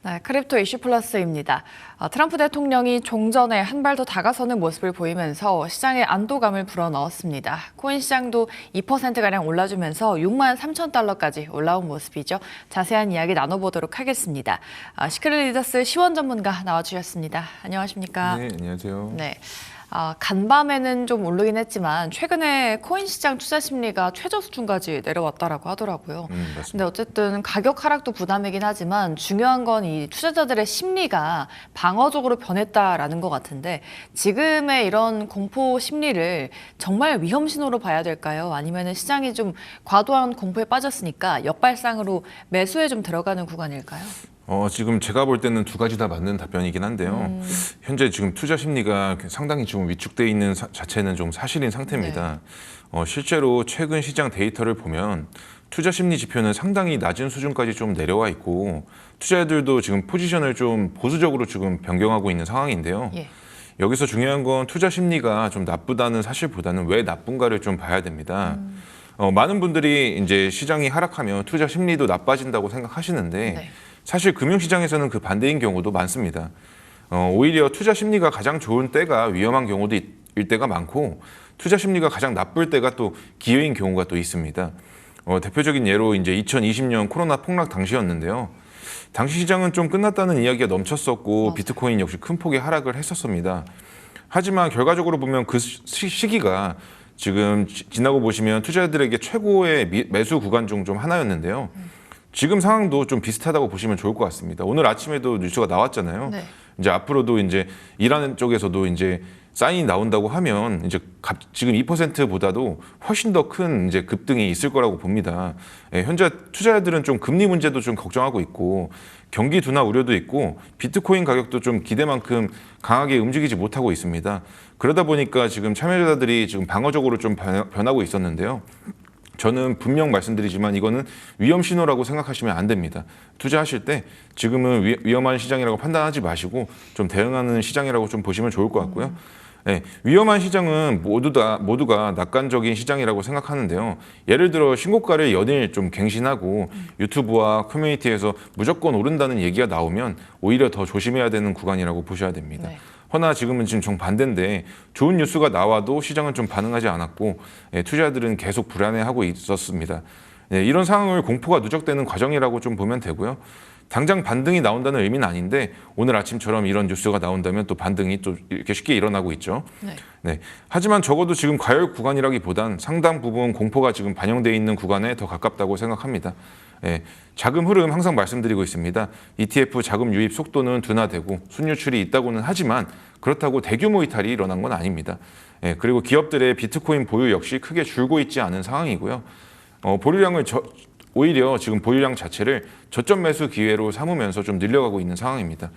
네, 크립토 이슈 플러스입니다. 트럼프 대통령이 종전에 한 발 더 다가서는 모습을 보이면서 시장에 안도감을 불어넣었습니다. 코인 시장도 2%가량 올라주면서 6만 3천 달러까지 올라온 모습이죠. 자세한 이야기 나눠보도록 하겠습니다. 시크릿 리더스 시원 전문가 나와주셨습니다. 안녕하십니까? 네, 안녕하세요. 네. 간밤에는 좀 오르긴 했지만 최근에 코인 시장 투자 심리가 최저 수준까지 내려왔다라고 하더라고요. 맞습니다. 근데 어쨌든 가격 하락도 부담이긴 하지만 중요한 건 이 투자자들의 심리가 방어적으로 변했다라는 것 같은데 지금의 이런 공포 심리를 정말 위험 신호로 봐야 될까요? 아니면 시장이 좀 과도한 공포에 빠졌으니까 역발상으로 매수에 좀 들어가는 구간일까요? 지금 제가 볼 때는 두 가지 다 맞는 답변이긴 한데요. 현재 지금 투자 심리가 상당히 지금 위축돼 있는 자체는 좀 사실인 상태입니다. 실제로 최근 시장 데이터를 보면 투자 심리 지표는 상당히 낮은 수준까지 좀 내려와 있고 투자자들도 지금 포지션을 좀 보수적으로 지금 변경하고 있는 상황인데요. 예. 여기서 중요한 건 투자 심리가 좀 나쁘다는 사실보다는 왜 나쁜가를 좀 봐야 됩니다. 많은 분들이 이제 시장이 하락하면 투자 심리도 나빠진다고 생각하시는데 네. 사실 금융시장에서는 그 반대인 경우도 많습니다. 오히려 투자 심리가 가장 좋은 때가 위험한 경우도 일 때가 많고 투자 심리가 가장 나쁠 때가 또 기회인 경우가 또 있습니다. 대표적인 예로 이제 2020년 코로나 폭락 당시였는데요. 당시 시장은 좀 끝났다는 이야기가 넘쳤었고 맞아요. 비트코인 역시 큰 폭의 하락을 했었습니다. 하지만 결과적으로 보면 그 시기가 지금 지나고 보시면 투자자들에게 최고의 매수 구간 중 좀 하나였는데요. 지금 상황도 좀 비슷하다고 보시면 좋을 것 같습니다. 오늘 아침에도 뉴스가 나왔잖아요. 네. 이제 앞으로도 이제 일하는 쪽에서도 이제 사인이 나온다고 하면 이제 지금 2%보다도 훨씬 더 큰 이제 급등이 있을 거라고 봅니다. 현재 투자자들은 좀 금리 문제도 좀 걱정하고 있고 경기 둔화 우려도 있고 비트코인 가격도 좀 기대만큼 강하게 움직이지 못하고 있습니다. 그러다 보니까 지금 참여자들이 지금 방어적으로 좀 변하고 있었는데요. 저는 분명 말씀드리지만 이거는 위험 신호라고 생각하시면 안 됩니다. 투자하실 때 지금은 위험한 시장이라고 판단하지 마시고 좀 대응하는 시장이라고 좀 보시면 좋을 것 같고요. 네, 위험한 시장은 모두가 낙관적인 시장이라고 생각하는데요. 예를 들어 신고가를 연일 좀 갱신하고 유튜브와 커뮤니티에서 무조건 오른다는 얘기가 나오면 오히려 더 조심해야 되는 구간이라고 보셔야 됩니다. 네. 허나 지금은 지금 정반대인데 좋은 뉴스가 나와도 시장은 좀 반응하지 않았고 투자자들은 계속 불안해하고 있었습니다. 이런 상황을 공포가 누적되는 과정이라고 좀 보면 되고요. 당장 반등이 나온다는 의미는 아닌데 오늘 아침처럼 이런 뉴스가 나온다면 또 반등이 또 이렇게 쉽게 일어나고 있죠. 네. 하지만 적어도 지금 과열 구간이라기보단 상당 부분 공포가 지금 반영되어 있는 구간에 더 가깝다고 생각합니다. 자금 흐름 항상 말씀드리고 있습니다. ETF 자금 유입 속도는 둔화되고 순유출이 있다고는 하지만 그렇다고 대규모 이탈이 일어난 건 아닙니다. 그리고 기업들의 비트코인 보유 역시 크게 줄고 있지 않은 상황이고요. 보유량을 오히려 지금 보유량 자체를 저점 매수 기회로 삼으면서 좀 늘려가고 있는 상황입니다.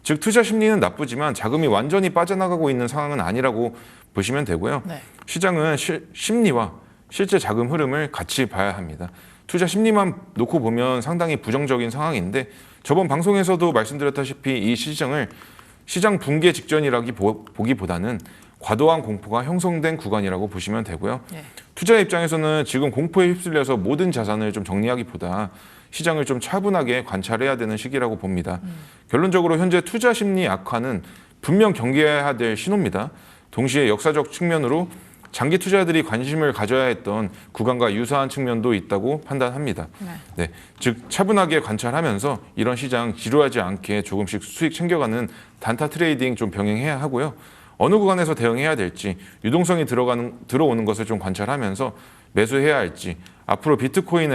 즉 투자 심리는 나쁘지만 자금이 완전히 빠져나가고 있는 상황은 아니라고 보시면 되고요. 네. 시장은 심리와 실제 자금 흐름을 같이 봐야 합니다. 투자 심리만 놓고 보면 상당히 부정적인 상황인데 저번 방송에서도 말씀드렸다시피 이 시장 붕괴 직전이라기보다는 과도한 공포가 형성된 구간이라고 보시면 되고요. 네. 투자 입장에서는 지금 공포에 휩쓸려서 모든 자산을 좀 정리하기보다 시장을 좀 차분하게 관찰해야 되는 시기라고 봅니다. 결론적으로 현재 투자 심리 악화는 분명 경계해야 될 신호입니다. 동시에 역사적 측면으로 장기 투자자들이 관심을 가져야 했던 구간과 유사한 측면도 있다고 판단합니다. 네, 즉 차분하게 관찰하면서 이런 시장 지루하지 않게 조금씩 수익 챙겨가는 단타 트레이딩 좀 병행해야 하고요. 어느 구간에서 대응해야 될지 유동성이 들어오는 것을 좀 관찰하면서 매수해야 할지 앞으로 비트코인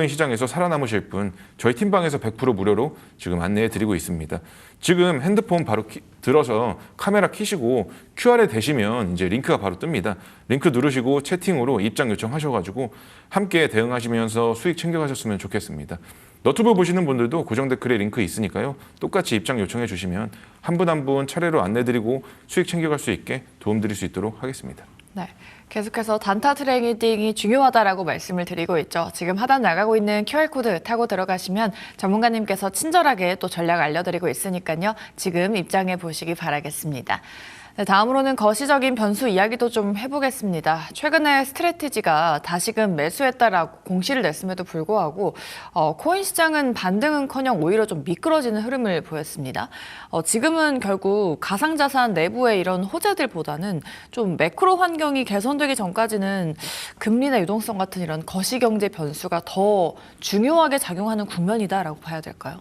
시장에서 살아남으실 분 저희 팀방에서 100% 무료로 지금 안내해 드리고 있습니다. 지금 핸드폰 바로 들어서 카메라 켜시고 QR에 대시면 이제 링크가 바로 뜹니다. 링크 누르시고 채팅으로 입장 요청하셔가지고 함께 대응하시면서 수익 챙겨가셨으면 좋겠습니다. 너튜브 보시는 분들도 고정 댓글에 링크 있으니까요. 똑같이 입장 요청해 주시면 한 분 한 분 차례로 안내드리고 수익 챙겨갈 수 있게 도움드릴 수 있도록 하겠습니다. 네, 계속해서 단타 트레이딩이 중요하다라고 말씀을 드리고 있죠. 지금 하단 나가고 있는 QR코드 타고 들어가시면 전문가님께서 친절하게 또 전략 알려드리고 있으니까요. 지금 입장해 보시기 바라겠습니다. 네, 다음으로는 거시적인 변수 이야기도 좀 해보겠습니다. 최근에 스트래티지가 다시금 매수했다라고 공시를 냈음에도 불구하고 코인 시장은 반등은커녕 오히려 좀 미끄러지는 흐름을 보였습니다. 지금은 결국 가상자산 내부의 이런 호재들보다는 좀 매크로 환경이 개선되기 전까지는 금리나 유동성 같은 이런 거시경제 변수가 더 중요하게 작용하는 국면이다라고 봐야 될까요?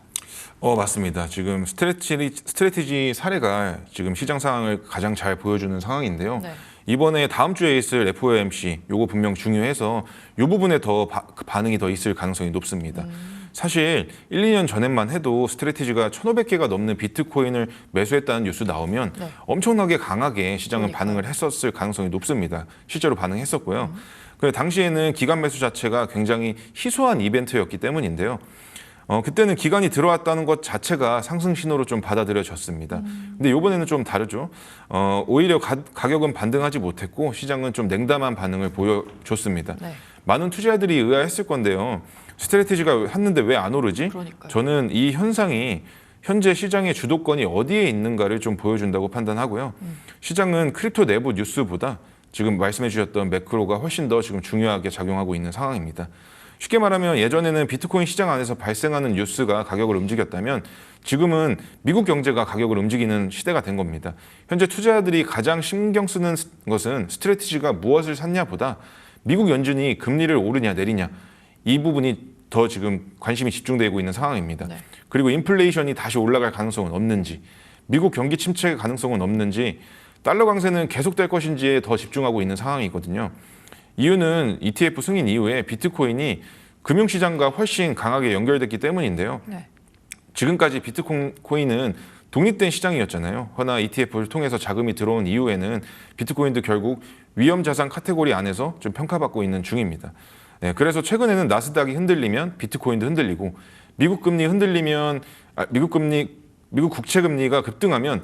맞습니다. 지금 스트래티지 사례가 지금 시장 상황을 가장 잘 보여주는 상황인데요. 네. 이번에 다음 주에 있을 FOMC, 요거 분명 중요해서 이 부분에 더 반응이 더 있을 가능성이 높습니다. 사실 1, 2년 전에만 해도 스트래티지가 1,500개가 넘는 비트코인을 매수했다는 뉴스 나오면 네. 엄청나게 강하게 시장은 그러니까요. 반응을 했었을 가능성이 높습니다. 실제로 반응했었고요. 그 당시에는 기간 매수 자체가 굉장히 희소한 이벤트였기 때문인데요. 그때는 기간이 들어왔다는 것 자체가 상승 신호로 좀 받아들여졌습니다. 근데 이번에는 좀 다르죠. 오히려 가격은 반등하지 못했고 시장은 좀 냉담한 반응을 보여줬습니다. 네. 많은 투자자들이 의아했을 건데요. 스트래티지가 했는데 왜 안 오르지? 그러니까요. 저는 이 현상이 현재 시장의 주도권이 어디에 있는가를 좀 보여준다고 판단하고요. 시장은 크립토 내부 뉴스보다 지금 말씀해 주셨던 매크로가 훨씬 더 지금 중요하게 작용하고 있는 상황입니다. 쉽게 말하면 예전에는 비트코인 시장 안에서 발생하는 뉴스가 가격을 움직였다면 지금은 미국 경제가 가격을 움직이는 시대가 된 겁니다. 현재 투자자들이 가장 신경 쓰는 것은 스트래티지가 무엇을 샀냐보다 미국 연준이 금리를 오르냐 내리냐 이 부분이 더 지금 관심이 집중되고 있는 상황입니다. 네. 그리고 인플레이션이 다시 올라갈 가능성은 없는지, 미국 경기 침체 가능성은 없는지, 달러 강세는 계속될 것인지에 더 집중하고 있는 상황이거든요. 이유는 ETF 승인 이후에 비트코인이 금융시장과 훨씬 강하게 연결됐기 때문인데요. 네. 지금까지 비트코인은 독립된 시장이었잖아요. 허나 ETF를 통해서 자금이 들어온 이후에는 비트코인도 결국 위험자산 카테고리 안에서 좀 평가받고 있는 중입니다. 네, 그래서 최근에는 나스닥이 흔들리면 비트코인도 흔들리고 미국 금리 흔들리면 미국 국채 금리가 급등하면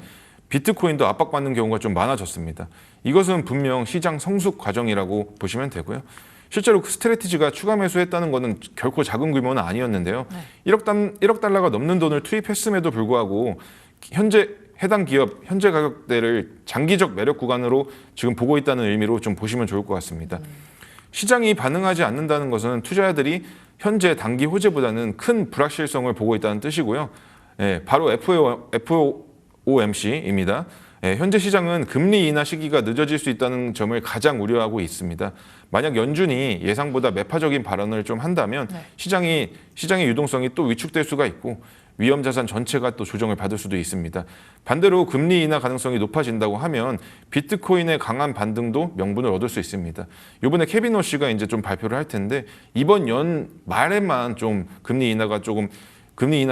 비트코인도 압박받는 경우가 좀 많아졌습니다. 이것은 분명 시장 성숙 과정이라고 보시면 되고요. 실제로 그 스트래티지가 추가 매수했다는 것은 결코 작은 규모는 아니었는데요. 네. 1억 달러가 넘는 돈을 투입했음에도 불구하고 현재 해당 기업 현재 가격대를 장기적 매력 구간으로 지금 보고 있다는 의미로 좀 보시면 좋을 것 같습니다. 시장이 반응하지 않는다는 것은 투자자들이 현재 단기 호재보다는 큰 불확실성을 보고 있다는 뜻이고요. 바로 FOMC입니다. 현재 시장은 금리 인하 시기가 늦어질 수 있다는 점을 가장 우려하고 있습니다. 만약 연준이 예상보다 매파적인 발언을 좀 한다면 네. 시장의 유동성이 또 위축될 수가 있고 위험 자산 전체가 또 조정을 받을 수도 있습니다. 반대로 금리 인하 가능성이 높아진다고 하면 비트코인의 강한 반등도 명분을 얻을 수 있습니다. 이번에 케빈 워시가 이제 좀 발표를 할 텐데 이번 연 말에만 좀 금리 인하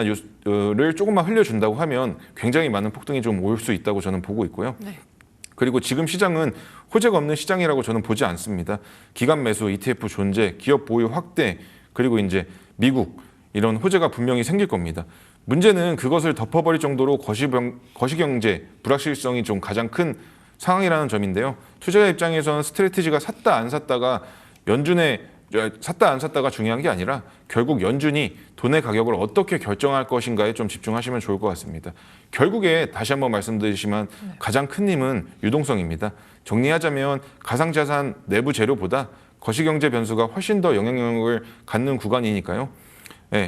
뉴스를 조금만 흘려준다고 하면 굉장히 많은 폭등이 좀 올 수 있다고 저는 보고 있고요. 네. 그리고 지금 시장은 호재가 없는 시장이라고 저는 보지 않습니다. 기간 매수, ETF 존재, 기업 보유 확대, 그리고 이제 미국 이런 호재가 분명히 생길 겁니다. 문제는 그것을 덮어버릴 정도로 거시경제 불확실성이 좀 가장 큰 상황이라는 점인데요. 투자자 입장에서는 스트래티지가 샀다 안 샀다가 중요한 게 아니라 결국 연준이 돈의 가격을 어떻게 결정할 것인가에 좀 집중하시면 좋을 것 같습니다. 결국에 다시 한번 말씀드리지만 가장 큰 힘은 유동성입니다. 정리하자면 가상자산 내부 재료보다 거시경제 변수가 훨씬 더 영향력을 갖는 구간이니까요.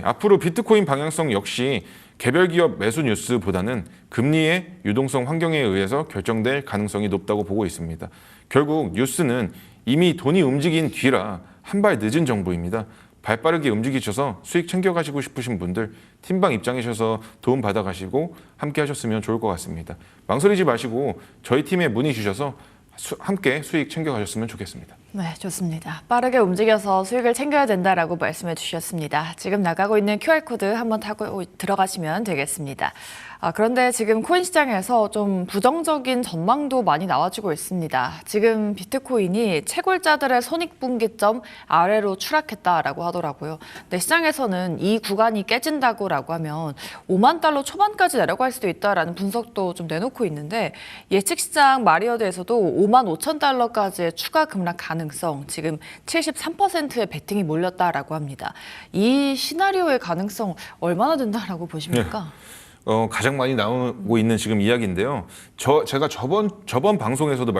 앞으로 비트코인 방향성 역시 개별 기업 매수 뉴스보다는 금리의 유동성 환경에 의해서 결정될 가능성이 높다고 보고 있습니다. 결국 뉴스는 이미 돈이 움직인 뒤라 한 발 늦은 정보입니다. 발빠르게 움직이셔서 수익 챙겨가시고 싶으신 분들 팀방 입장이셔서 도움 받아가시고 함께 하셨으면 좋을 것 같습니다. 망설이지 마시고 저희 팀에 문의 주셔서 함께 수익 챙겨가셨으면 좋겠습니다. 네, 좋습니다. 빠르게 움직여서 수익을 챙겨야 된다라고 말씀해 주셨습니다. 지금 나가고 있는 QR코드 한번 타고 들어가시면 되겠습니다. 그런데 지금 코인 시장에서 좀 부정적인 전망도 많이 나와지고 있습니다. 지금 비트코인이 채굴자들의 손익분기점 아래로 추락했다라고 하더라고요. 근데 시장에서는 이 구간이 깨진다고라고 하면 5만 달러 초반까지 내려갈 수도 있다라는 분석도 좀 내놓고 있는데 예측 시장 마리어드에서도 5만 5천 달러까지의 추가 급락 가능성 지금 73%의 베팅이 몰렸다라고 합니다. 이 시나리오의 가능성 얼마나 된다라고 보십니까? 가장 많이 나오고 있는 지금 이야기인데요. 제가 저번 방송에서도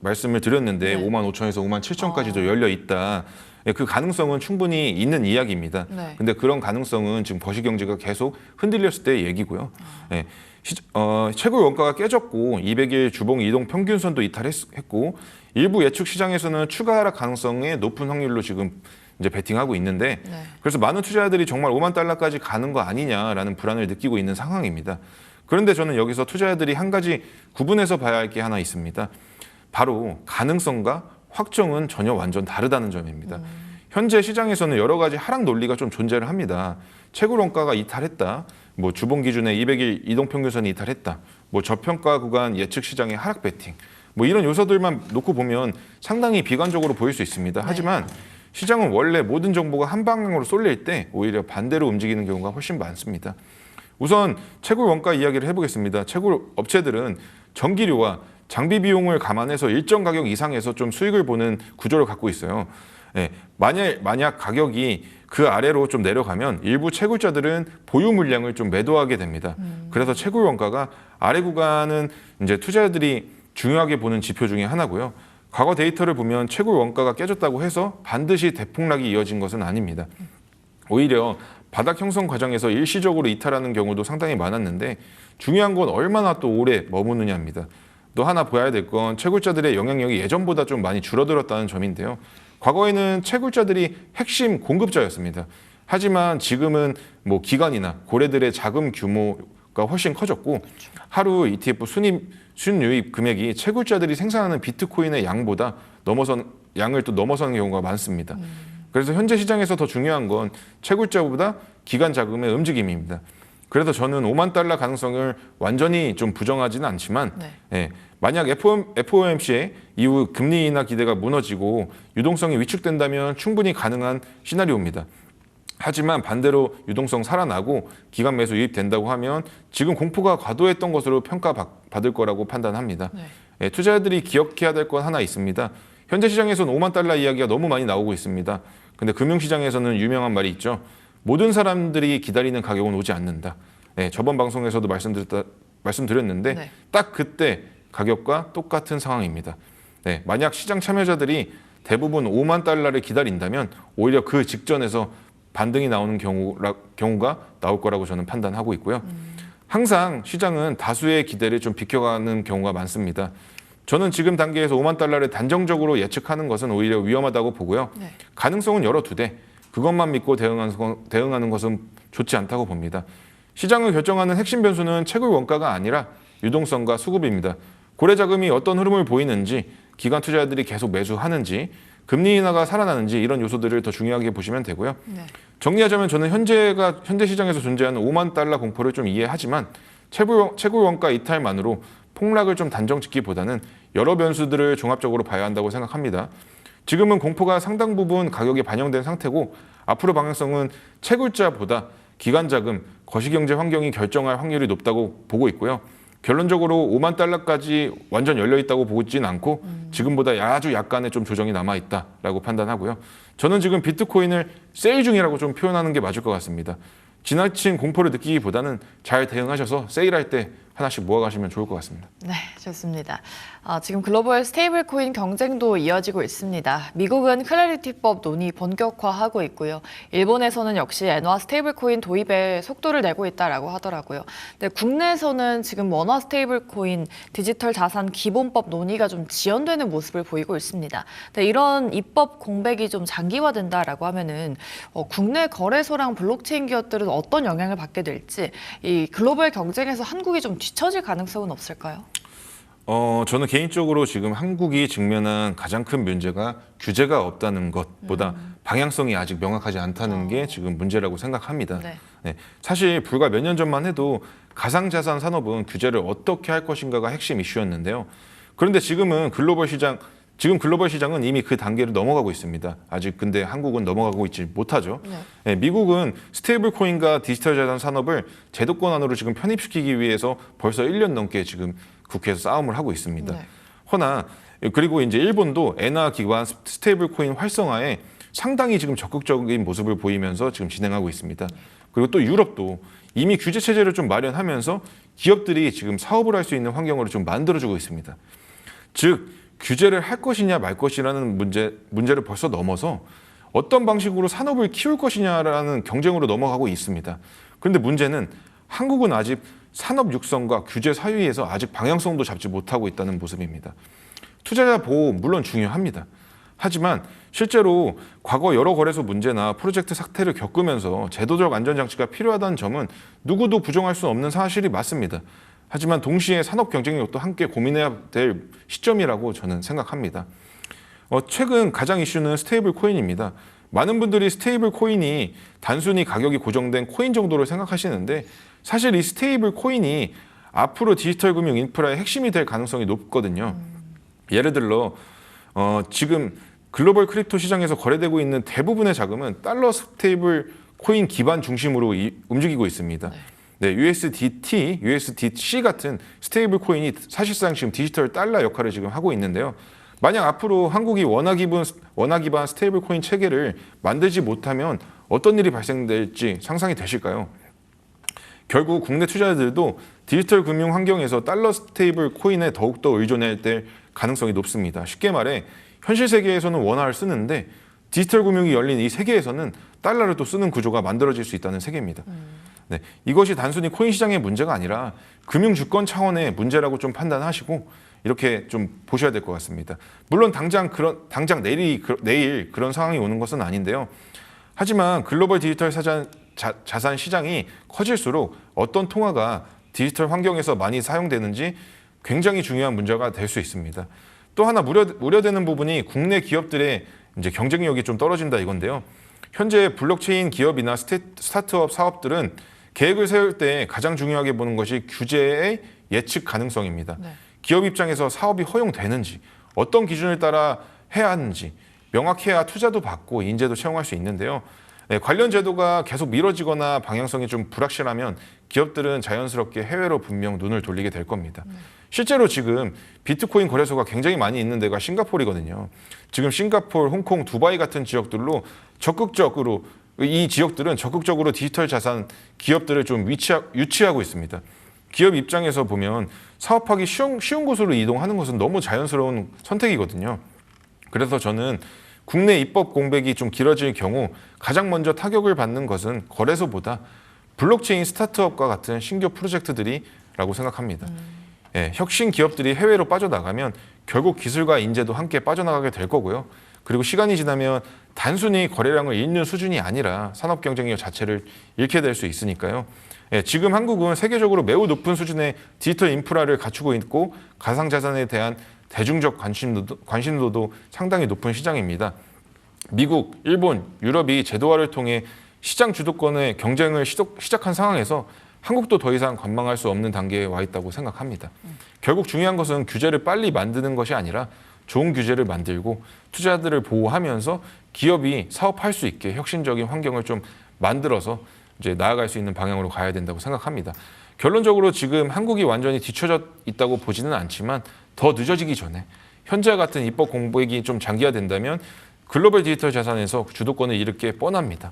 말씀을 드렸는데 네. 5만 5천에서 5만 7천까지도 열려 있다. 예, 그 가능성은 충분히 있는 이야기입니다. 네. 근데 그런 가능성은 지금 거시경제가 계속 흔들렸을 때의 얘기고요. 예, 채굴 원가가 깨졌고 200일 주봉 이동 평균선도 이탈했고 일부 예측 시장에서는 추가 하락 가능성의 높은 확률로 지금 이제 베팅하고 있는데 네. 그래서 많은 투자자들이 정말 5만 달러까지 가는 거 아니냐라는 불안을 느끼고 있는 상황입니다. 그런데 저는 여기서 투자자들이 한 가지 구분해서 봐야 할 게 하나 있습니다. 바로 가능성과 확정은 전혀 완전 다르다는 점입니다. 현재 시장에서는 여러 가지 하락 논리가 좀 존재를 합니다. 채굴 원가가 이탈했다. 뭐 주봉 기준의 200일 이동평균선이 이탈했다. 뭐 저평가 구간 예측 시장의 하락 베팅. 뭐 이런 요소들만 놓고 보면 상당히 비관적으로 보일 수 있습니다. 하지만 시장은 원래 모든 정보가 한 방향으로 쏠릴 때 오히려 반대로 움직이는 경우가 훨씬 많습니다. 우선 채굴 원가 이야기를 해보겠습니다. 채굴 업체들은 전기료와 장비 비용을 감안해서 일정 가격 이상에서 좀 수익을 보는 구조를 갖고 있어요. 예, 만약 가격이 그 아래로 좀 내려가면 일부 채굴자들은 보유 물량을 좀 매도하게 됩니다. 그래서 채굴 원가가 아래 구간은 이제 투자자들이 중요하게 보는 지표 중에 하나고요. 과거 데이터를 보면 채굴 원가가 깨졌다고 해서 반드시 대폭락이 이어진 것은 아닙니다. 오히려 바닥 형성 과정에서 일시적으로 이탈하는 경우도 상당히 많았는데 중요한 건 얼마나 또 오래 머무느냐입니다. 또 하나 봐야 될 건 채굴자들의 영향력이 예전보다 좀 많이 줄어들었다는 점인데요. 과거에는 채굴자들이 핵심 공급자였습니다. 하지만 지금은 뭐 기관이나 고래들의 자금 규모가 훨씬 커졌고 하루 ETF 순유입 금액이 채굴자들이 생산하는 비트코인의 양을 또 넘어서는 경우가 많습니다. 그래서 현재 시장에서 더 중요한 건 채굴자보다 기관 자금의 움직임입니다. 그래서 저는 5만 달러 가능성을 완전히 좀 부정하지는 않지만 예, 만약 FOMC의 이후 금리 인하 기대가 무너지고 유동성이 위축된다면 충분히 가능한 시나리오입니다. 하지만 반대로 유동성 살아나고 기관 매수 유입된다고 하면 지금 공포가 과도했던 것으로 평가받을 거라고 판단합니다. 예, 투자자들이 기억해야 될 건 하나 있습니다. 현재 시장에서는 5만 달러 이야기가 너무 많이 나오고 있습니다. 근데 금융시장에서는 유명한 말이 있죠. 모든 사람들이 기다리는 가격은 오지 않는다. 네, 저번 방송에서도 말씀드렸는데 딱 그때 가격과 똑같은 상황입니다. 네, 만약 시장 참여자들이 대부분 5만 달러를 기다린다면 오히려 그 직전에서 반등이 나오는 경우가 나올 거라고 저는 판단하고 있고요. 항상 시장은 다수의 기대를 좀 비켜가는 경우가 많습니다. 저는 지금 단계에서 5만 달러를 단정적으로 예측하는 것은 오히려 위험하다고 보고요. 가능성은 여러 두 대. 그것만 믿고 대응하는 것은 좋지 않다고 봅니다. 시장을 결정하는 핵심 변수는 채굴 원가가 아니라 유동성과 수급입니다. 고래 자금이 어떤 흐름을 보이는지, 기관 투자자들이 계속 매수하는지, 금리 인하가 살아나는지 이런 요소들을 더 중요하게 보시면 되고요. 정리하자면 저는 현재 시장에서 존재하는 5만 달러 공포를 좀 이해하지만 채굴 원가 이탈만으로 폭락을 좀 단정짓기보다는 여러 변수들을 종합적으로 봐야 한다고 생각합니다. 지금은 공포가 상당 부분 가격에 반영된 상태고 앞으로 방향성은 채굴자보다 기관 자금, 거시경제 환경이 결정할 확률이 높다고 보고 있고요. 결론적으로 5만 달러까지 완전 열려 있다고 보고 있지는 않고 지금보다 아주 약간의 좀 조정이 남아 있다라고 판단하고요. 저는 지금 비트코인을 세일 중이라고 좀 표현하는 게 맞을 것 같습니다. 지나친 공포를 느끼기보다는 잘 대응하셔서 세일할 때 하나씩 모아가시면 좋을 것 같습니다. 네, 좋습니다. 지금 글로벌 스테이블 코인 경쟁도 이어지고 있습니다. 미국은 클래리티법 논의 본격화하고 있고요. 일본에서는 역시 엔화 스테이블 코인 도입에 속도를 내고 있다라고 하더라고요. 근데 국내에서는 지금 원화 스테이블 코인 디지털 자산 기본법 논의가 좀 지연되는 모습을 보이고 있습니다. 근데 이런 입법 공백이 좀 장기화된다라고 하면은 국내 거래소랑 블록체인 기업들은 어떤 영향을 받게 될지 이 글로벌 경쟁에서 한국이 좀 뒤처질 가능성은 없을까요? 저는 개인적으로 지금 한국이 직면한 가장 큰 문제가 규제가 없다는 것보다 방향성이 아직 명확하지 않다는 게 지금 문제라고 생각합니다. 네, 사실 불과 몇 년 전만 해도 가상자산 산업은 규제를 어떻게 할 것인가가 핵심 이슈였는데요. 그런데 지금 글로벌 시장은 이미 그 단계를 넘어가고 있습니다. 아직 근데 한국은 넘어가고 있지 못하죠. 네, 미국은 스테이블 코인과 디지털 자산 산업을 제도권 안으로 지금 편입시키기 위해서 벌써 1년 넘게 지금 국회에서 싸움을 하고 있습니다. 허나 그리고 이제 일본도 엔화 기반 스테이블 코인 활성화에 상당히 지금 적극적인 모습을 보이면서 지금 진행하고 있습니다. 그리고 또 유럽도 이미 규제 체제를 좀 마련하면서 기업들이 지금 사업을 할 수 있는 환경으로 좀 만들어주고 있습니다. 즉 규제를 할 것이냐 말 것이라는 문제를 벌써 넘어서 어떤 방식으로 산업을 키울 것이냐라는 경쟁으로 넘어가고 있습니다. 그런데 문제는 한국은 아직 산업 육성과 규제 사이에서 아직 방향성도 잡지 못하고 있다는 모습입니다. 투자자 보호 물론 중요합니다. 하지만 실제로 과거 여러 거래소 문제나 프로젝트 사태를 겪으면서 제도적 안전장치가 필요하다는 점은 누구도 부정할 수 없는 사실이 맞습니다. 하지만 동시에 산업 경쟁력도 함께 고민해야 될 시점이라고 저는 생각합니다. 최근 가장 이슈는 스테이블 코인입니다. 많은 분들이 스테이블 코인이 단순히 가격이 고정된 코인 정도로 생각하시는데 사실 이 스테이블 코인이 앞으로 디지털 금융 인프라의 핵심이 될 가능성이 높거든요. 예를 들어 지금 글로벌 크립토 시장에서 거래되고 있는 대부분의 자금은 달러 스테이블 코인 기반 중심으로 움직이고 있습니다. 네, USDT, USDC 같은 스테이블 코인이 사실상 지금 디지털 달러 역할을 지금 하고 있는데요. 만약 앞으로 한국이 원화 기반 스테이블 코인 체계를 만들지 못하면 어떤 일이 발생될지 상상이 되실까요? 결국 국내 투자자들도 디지털 금융 환경에서 달러 스테이블 코인에 더욱더 의존해야 될 가능성이 높습니다. 쉽게 말해 현실 세계에서는 원화를 쓰는데 디지털 금융이 열린 이 세계에서는 달러를 또 쓰는 구조가 만들어질 수 있다는 세계입니다. 네, 이것이 단순히 코인 시장의 문제가 아니라 금융 주권 차원의 문제라고 좀 판단하시고 이렇게 좀 보셔야 될 것 같습니다. 물론 당장 내일 그런 상황이 오는 것은 아닌데요. 하지만 글로벌 디지털 자산 시장이 커질수록 어떤 통화가 디지털 환경에서 많이 사용되는지 굉장히 중요한 문제가 될 수 있습니다. 또 하나 우려되는 부분이 국내 기업들의 이제 경쟁력이 좀 떨어진다 이건데요. 현재 블록체인 기업이나 스타트업 사업들은 계획을 세울 때 가장 중요하게 보는 것이 규제의 예측 가능성입니다. 네. 기업 입장에서 사업이 허용되는지, 어떤 기준을 따라 해야 하는지 명확해야 투자도 받고 인재도 채용할 수 있는데요. 네, 관련 제도가 계속 미뤄지거나 방향성이 좀 불확실하면 기업들은 자연스럽게 해외로 분명 눈을 돌리게 될 겁니다. 실제로 지금 비트코인 거래소가 굉장히 많이 있는 데가 싱가포르거든요. 지금 싱가포르, 홍콩, 두바이 같은 지역들로 이 지역들은 적극적으로 디지털 자산 기업들을 좀 유치하고 있습니다. 기업 입장에서 보면 사업하기 쉬운 곳으로 이동하는 것은 너무 자연스러운 선택이거든요. 그래서 저는 국내 입법 공백이 좀 길어질 경우 가장 먼저 타격을 받는 것은 거래소보다 블록체인 스타트업과 같은 신규 프로젝트들이라고 생각합니다. 예, 혁신 기업들이 해외로 빠져나가면 결국 기술과 인재도 함께 빠져나가게 될 거고요. 그리고 시간이 지나면 단순히 거래량을 잃는 수준이 아니라 산업 경쟁력 자체를 잃게 될 수 있으니까요. 예, 지금 한국은 세계적으로 매우 높은 수준의 디지털 인프라를 갖추고 있고 가상자산에 대한 대중적 관심도도 상당히 높은 시장입니다. 미국, 일본, 유럽이 제도화를 통해 시장 주도권의 경쟁을 시작한 상황에서 한국도 더 이상 관망할 수 없는 단계에 와 있다고 생각합니다. 결국 중요한 것은 규제를 빨리 만드는 것이 아니라 좋은 규제를 만들고 투자자들을 보호하면서 기업이 사업할 수 있게 혁신적인 환경을 좀 만들어서 이제 나아갈 수 있는 방향으로 가야 된다고 생각합니다. 결론적으로 지금 한국이 완전히 뒤처져 있다고 보지는 않지만 더 늦어지기 전에 현재와 같은 입법 공백이 좀 장기화된다면 글로벌 디지털 자산에서 주도권을 잃을 게 뻔합니다.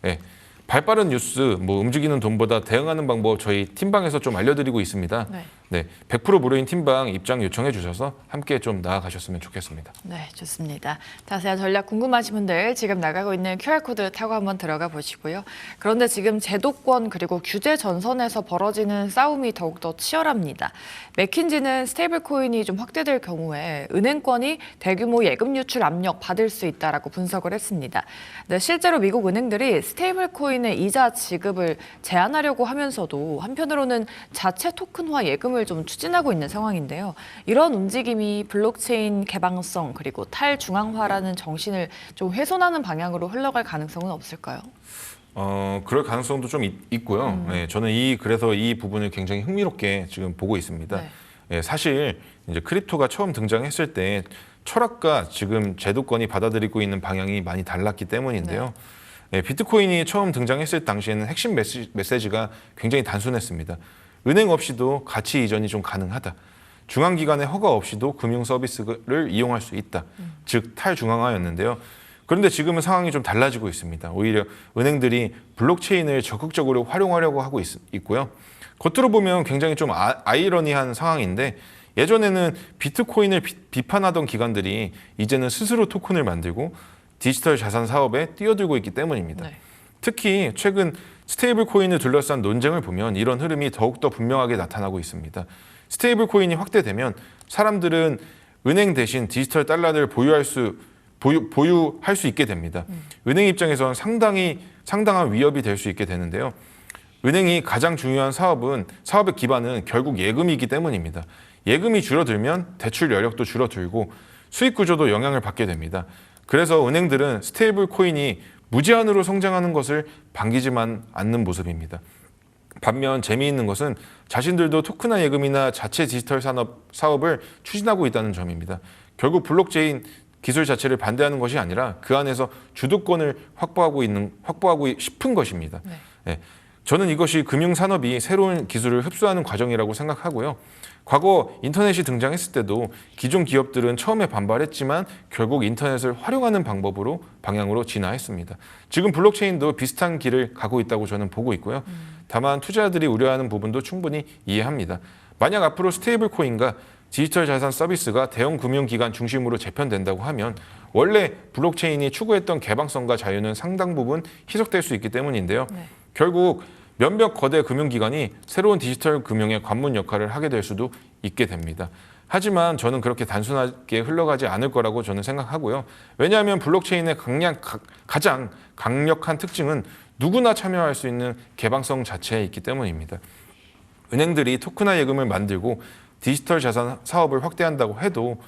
네. 발빠른 뉴스, 움직이는 돈보다 대응하는 방법 저희 팀방에서 좀 알려드리고 있습니다. 네, 100% 무료인 팀방 입장 요청해 주셔서 함께 좀 나아가셨으면 좋겠습니다. 네, 좋습니다. 자세한 전략 궁금하신 분들 지금 나가고 있는 QR코드 타고 한번 들어가 보시고요. 그런데 지금 제도권 그리고 규제 전선에서 벌어지는 싸움이 더욱더 치열합니다. 맥킨지는 스테이블 코인이 좀 확대될 경우에 은행권이 대규모 예금 유출 압력 받을 수 있다라고 분석을 했습니다. 네, 실제로 미국 은행들이 스테이블 코인 의 이자 지급을 제한하려고 하면서도 한편으로는 자체 토큰화 예금을 좀 추진하고 있는 상황인데요. 이런 움직임이 블록체인 개방성 그리고 탈중앙화라는 정신을 좀 훼손하는 방향으로 흘러갈 가능성은 없을까요? 그럴 가능성도 좀 있고요. 네, 저는 그래서 이 부분을 굉장히 흥미롭게 지금 보고 있습니다. 네. 네, 사실 이제 크립토가 처음 등장했을 때 철학과 지금 제도권이 받아들이고 있는 방향이 많이 달랐기 때문인데요. 네. 네, 비트코인이 처음 등장했을 당시에는 핵심 메시지가 굉장히 단순했습니다. 은행 없이도 가치 이전이 좀 가능하다. 중앙기관의 허가 없이도 금융 서비스를 이용할 수 있다. 즉 탈중앙화였는데요. 그런데 지금은 상황이 좀 달라지고 있습니다. 오히려 은행들이 블록체인을 적극적으로 활용하려고 하고 있고요. 겉으로 보면 굉장히 좀 아이러니한 상황인데 예전에는 비트코인을 비판하던 기관들이 이제는 스스로 토큰을 만들고 디지털 자산 사업에 뛰어들고 있기 때문입니다. 네. 특히 최근 스테이블 코인을 둘러싼 논쟁을 보면 이런 흐름이 더욱더 분명하게 나타나고 있습니다. 스테이블 코인이 확대되면 사람들은 은행 대신 디지털 달러를 보유할 수 있게 됩니다. 은행 입장에서는 상당한 위협이 될 수 있게 되는데요. 은행이 가장 중요한 사업의 기반은 결국 예금이기 때문입니다. 예금이 줄어들면 대출 여력도 줄어들고 수익 구조도 영향을 받게 됩니다. 그래서 은행들은 스테이블 코인이 무제한으로 성장하는 것을 반기지만 않는 모습입니다. 반면 재미있는 것은 자신들도 토큰화 예금이나 자체 디지털 사업을 추진하고 있다는 점입니다. 결국 블록체인 기술 자체를 반대하는 것이 아니라 그 안에서 주도권을 확보하고 싶은 것입니다. 네. 네. 저는 이것이 금융산업이 새로운 기술을 흡수하는 과정이라고 생각하고요. 과거 인터넷이 등장했을 때도 기존 기업들은 처음에 반발했지만 결국 인터넷을 활용하는 방향으로 진화했습니다. 지금 블록체인도 비슷한 길을 가고 있다고 저는 보고 있고요. 다만 투자자들이 우려하는 부분도 충분히 이해합니다. 만약 앞으로 스테이블 코인과 디지털 자산 서비스가 대형 금융기관 중심으로 재편된다고 하면 원래 블록체인이 추구했던 개방성과 자유는 상당 부분 희석될 수 있기 때문인데요. 네. 결국 몇몇 거대 금융기관이 새로운 디지털 금융의 관문 역할을 하게 될 수도 있게 됩니다. 하지만 저는 그렇게 단순하게 흘러가지 않을 거라고 저는 생각하고요. 왜냐하면 블록체인의 가장 강력한 특징은 누구나 참여할 수 있는 개방성 자체에 있기 때문입니다. 은행들이 토큰화 예금을 만들고 디지털 자산 사업을 확대한다고 해도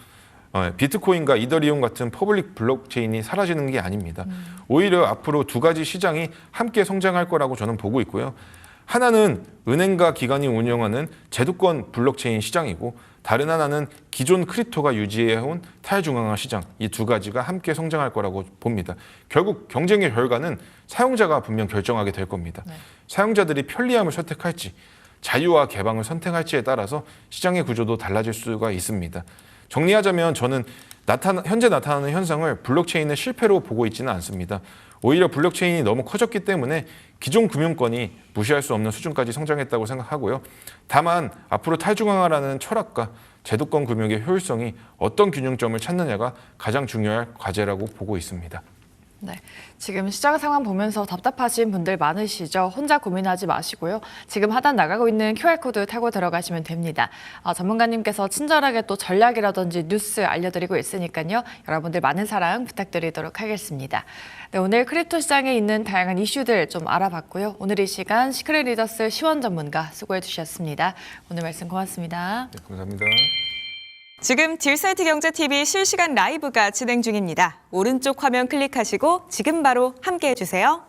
비트코인과 이더리움 같은 퍼블릭 블록체인이 사라지는 게 아닙니다. 오히려 앞으로 두 가지 시장이 함께 성장할 거라고 저는 보고 있고요. 하나는 은행과 기관이 운영하는 제도권 블록체인 시장이고 다른 하나는 기존 크립토가 유지해온 탈중앙화 시장, 이 두 가지가 함께 성장할 거라고 봅니다. 결국 경쟁의 결과는 사용자가 분명 결정하게 될 겁니다. 네. 사용자들이 편리함을 선택할지 자유와 개방을 선택할지에 따라서 시장의 구조도 달라질 수가 있습니다. 정리하자면 저는 현재 나타나는 현상을 블록체인의 실패로 보고 있지는 않습니다. 오히려 블록체인이 너무 커졌기 때문에 기존 금융권이 무시할 수 없는 수준까지 성장했다고 생각하고요. 다만 앞으로 탈중앙화라는 철학과 제도권 금융의 효율성이 어떤 균형점을 찾느냐가 가장 중요할 과제라고 보고 있습니다. 네, 지금 시장 상황 보면서 답답하신 분들 많으시죠? 혼자 고민하지 마시고요. 지금 하단 나가고 있는 QR코드 타고 들어가시면 됩니다. 전문가님께서 친절하게 또 전략이라든지 뉴스 알려드리고 있으니까요. 여러분들 많은 사랑 부탁드리도록 하겠습니다. 네, 오늘 크립토 시장에 있는 다양한 이슈들 좀 알아봤고요. 오늘 이 시간 시크릿 리더스 시원 전문가 수고해 주셨습니다. 오늘 말씀 고맙습니다. 네, 감사합니다. 지금 딜사이트 경제TV 실시간 라이브가 진행 중입니다. 오른쪽 화면 클릭하시고 지금 바로 함께해 주세요.